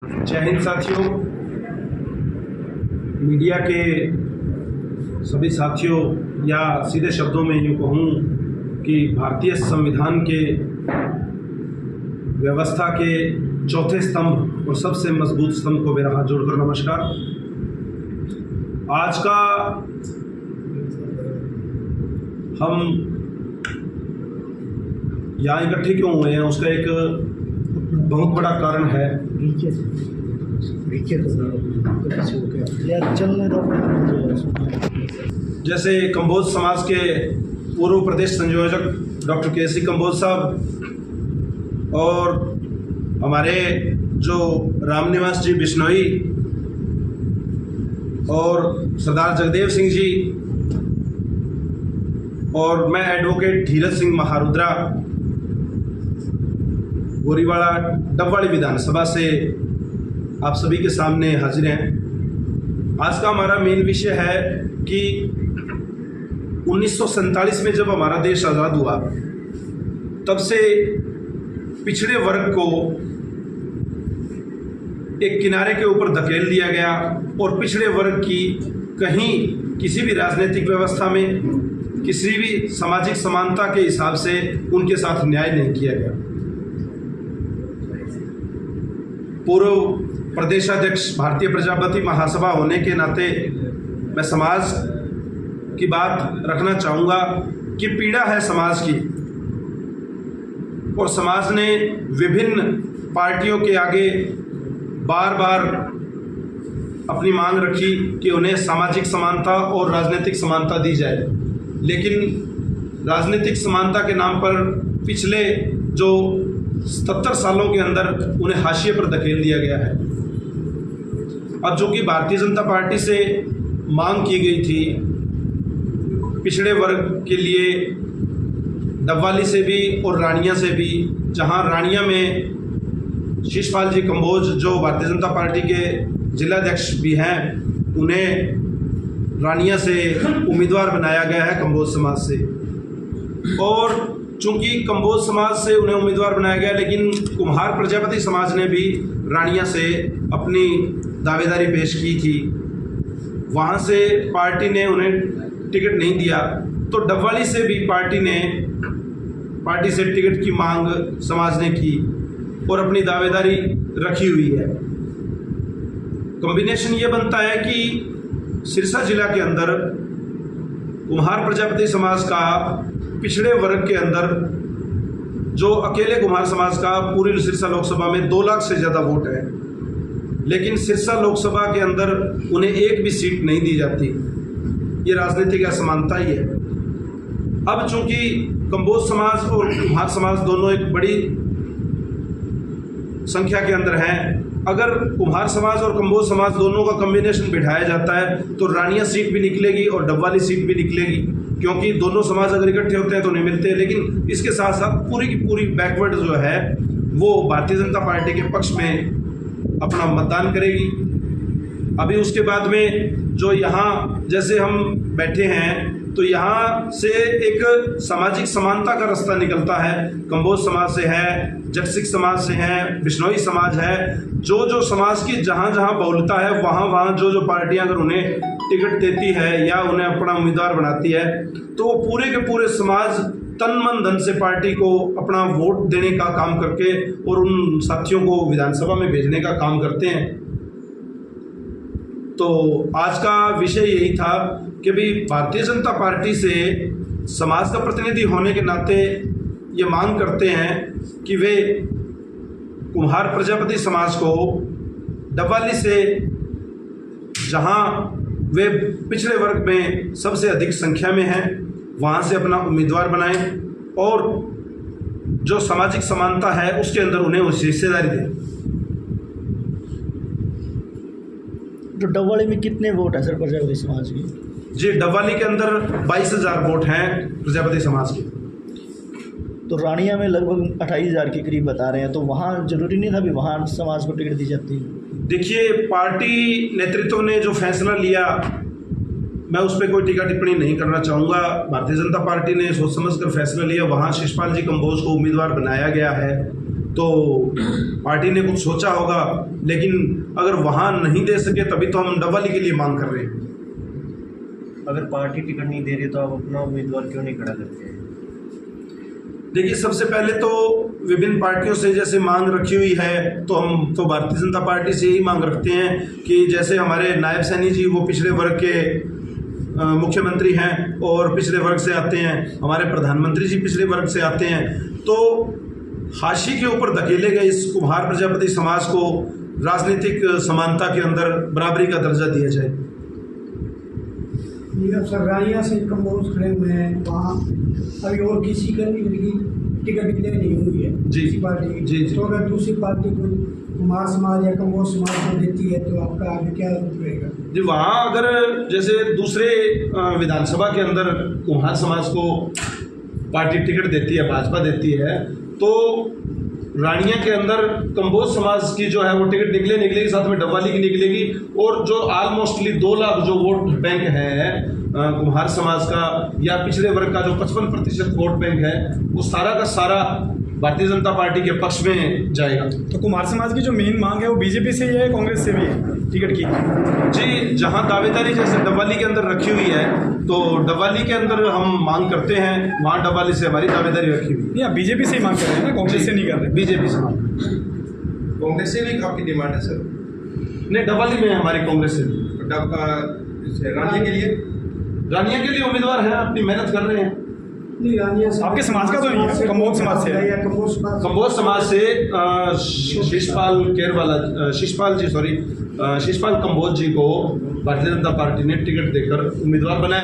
जय हिंद साथियों, मीडिया के सभी साथियों, या सीधे शब्दों में यूँ कहूँ कि भारतीय संविधान के व्यवस्था के चौथे स्तंभ और सबसे मजबूत स्तंभ को मेरा हाथ जोड़कर नमस्कार। आज का हम यहाँ इकट्ठे क्यों हुए हैं उसका एक बहुत बड़ा कारण है। जैसे कंबोज समाज के पूर्व प्रदेश संयोजक डॉक्टर के.सी. कंबोज साहब और हमारे जो रामनिवास जी बिश्नोई और सरदार जगदेव सिंह जी और मैं एडवोकेट धीरज सिंह महारुद्रा गोरीवाड़ा डबवाड़ी विधानसभा से आप सभी के सामने हाजिर हैं। आज का हमारा मेन विषय है कि 1947 में जब हमारा देश आज़ाद हुआ तब से पिछड़े वर्ग को एक किनारे के ऊपर धकेल दिया गया और पिछड़े वर्ग की कहीं किसी भी राजनीतिक व्यवस्था में किसी भी सामाजिक समानता के हिसाब से उनके साथ न्याय नहीं किया गया। पूर्व प्रदेशाध्यक्ष भारतीय प्रजापति महासभा होने के नाते मैं समाज की बात रखना चाहूँगा कि पीड़ा है समाज की, और समाज ने विभिन्न पार्टियों के आगे बार बार अपनी मांग रखी कि उन्हें सामाजिक समानता और राजनीतिक समानता दी जाए, लेकिन राजनीतिक समानता के नाम पर पिछले जो 77 सालों के अंदर उन्हें हाशिए पर धकेल दिया गया है। अब जो कि भारतीय जनता पार्टी से मांग की गई थी पिछड़े वर्ग के लिए डबवाली से भी और रानिया से भी, जहां रानिया में शिषपाल जी कंबोज जो भारतीय जनता पार्टी के जिलाध्यक्ष भी हैं, उन्हें रानिया से उम्मीदवार बनाया गया है कंबोज समाज से। और चूंकि कंबोज समाज से उन्हें उम्मीदवार बनाया गया, लेकिन कुम्हार प्रजापति समाज ने भी रानिया से अपनी दावेदारी पेश की थी, वहाँ से पार्टी ने उन्हें टिकट नहीं दिया, तो डबवाली से भी पार्टी से टिकट की मांग समाज ने की और अपनी दावेदारी रखी हुई है। कॉम्बिनेशन ये बनता है कि सिरसा जिला के अंदर कुम्हार प्रजापति समाज का पिछड़े वर्ग के अंदर जो अकेले कुम्हार समाज का पूरी सिरसा लोकसभा में 2 लाख से ज़्यादा वोट है, लेकिन सिरसा लोकसभा के अंदर उन्हें एक भी सीट नहीं दी जाती। ये राजनीतिक असमानता ही है। अब चूंकि कंबोज समाज और कुम्हार समाज दोनों एक बड़ी संख्या के अंदर हैं, अगर कुम्हार समाज और कंबोज समाज दोनों का कॉम्बिनेशन बिठाया जाता है तो रानिया सीट भी निकलेगी और डबवाली सीट भी निकलेगी, क्योंकि दोनों समाज अगर इकट्ठे होते हैं तो नहीं मिलते हैं। लेकिन इसके साथ साथ पूरी की पूरी बैकवर्ड जो है वो भारतीय जनता पार्टी के पक्ष में अपना मतदान करेगी। अभी उसके बाद में जो यहाँ जैसे हम बैठे हैं तो यहाँ से एक सामाजिक समानता का रास्ता निकलता है। कंबोज समाज से है, जटसिख समाज से है, बिश्नोई समाज है, जो समाज की जहाँ जहाँ बहुलता है वहाँ जो पार्टियाँ अगर उन्हें टिकट देती है या उन्हें अपना उम्मीदवार बनाती है तो वो पूरे के पूरे समाज तन मन धन से पार्टी को अपना वोट देने का काम करके और उन साथियों को विधानसभा में भेजने का काम करते हैं। तो आज का विषय यही था कि भाई भारतीय जनता पार्टी से समाज का प्रतिनिधि होने के नाते ये मांग करते हैं कि वे कुम्हार प्रजापति समाज को डबवाली से, जहां वे पिछड़े वर्ग में सबसे अधिक संख्या में हैं, वहां से अपना उम्मीदवार बनाएं और जो सामाजिक समानता है उसके अंदर उन्हें उसकी हिस्सेदारी दें। तो डबवाली में कितने वोट है सर प्रजापति समाज की? जी, डबवाली के अंदर 22,000 वोट हैं प्रजापति समाज के। तो रानिया में लगभग 28,000 के करीब बता रहे हैं, तो वहाँ जरूरी नहीं था भी वहाँ समाज को टिकट दी जाती? देखिए, पार्टी नेतृत्व ने जो फैसला लिया मैं उस पर कोई टीका टिप्पणी नहीं करना चाहूँगा। भारतीय जनता पार्टी ने सोच समझ कर फैसला लिया, वहाँ शिषपाल जी कंबोज को उम्मीदवार बनाया गया है तो पार्टी ने कुछ सोचा होगा, लेकिन अगर वहाँ नहीं दे सके तभी तो हम डबवाली के लिए मांग कर रहे हैं। अगर पार्टी टिकट नहीं दे रही तो आप अपना उम्मीदवार क्यों नहीं खड़ा करते हैं? देखिए, सबसे पहले तो विभिन्न पार्टियों से जैसे मांग रखी हुई है, तो हम तो भारतीय जनता पार्टी से यही मांग रखते हैं कि जैसे हमारे नायब सैनी जी वो पिछड़े वर्ग के मुख्यमंत्री हैं और पिछड़े वर्ग से आते हैं, हमारे प्रधानमंत्री जी पिछड़े वर्ग से आते हैं, तो हाशिए के ऊपर धकेले गए इस कुम्हार प्रजापति समाज को राजनीतिक समानता के अंदर बराबरी का दर्जा दिया जाए। अब सरगारिया से कम्बोज खड़े हुए हैं, वहाँ अभी और किसी का भी टिकट डिक्लेयर नहीं हुई है जी किसी पार्टी की। जी। तो अगर दूसरी पार्टी कोई कुमार समाज या कम्बोज समाज को देती है तो आपका आगे क्या रुख रहेगा? जी, वहाँ अगर जैसे दूसरे विधानसभा के अंदर कुम्हार समाज को पार्टी टिकट देती है, भाजपा देती है, तो रानिया के अंदर कम्बोज समाज की जो है वो टिकट निकलेगी, साथ में डबवाली की निकलेगी, और जो ऑलमोस्टली 2 लाख जो वोट बैंक है कुम्हार समाज का या पिछड़े वर्ग का जो 55% वोट बैंक है, वो सारा का सारा भारतीय जनता पार्टी के पक्ष में जाएगा। तो कुमार समाज की जो मेन मांग है वो बीजेपी से ही है, कांग्रेस से भी है टिकट की? जी, जहां दावेदारी जैसे डबवाली के अंदर रखी हुई है, तो डबवाली के अंदर हम मांग करते हैं, वहाँ डबवाली से हमारी दावेदारी रखी हुई है। नहीं, आप बीजेपी से ही मांग कर रहे हैं ना, कांग्रेस से नहीं कर रहे? बीजेपी से मांग। कांग्रेस से भी आपकी डिमांड है सर? नहीं, डबवाली में हमारी कांग्रेस से। रानिया के लिए? रानिया के लिए उम्मीदवार हैं, अपनी मेहनत कर रहे हैं। नहीं, रानिया से आपके समाज का तो नहीं है, कम्बोज समाज से है। या कम्बोज समाज से शिशपाल कम्बोज जी को भारतीय जनता पार्टी ने टिकट देकर उम्मीदवार बनाया।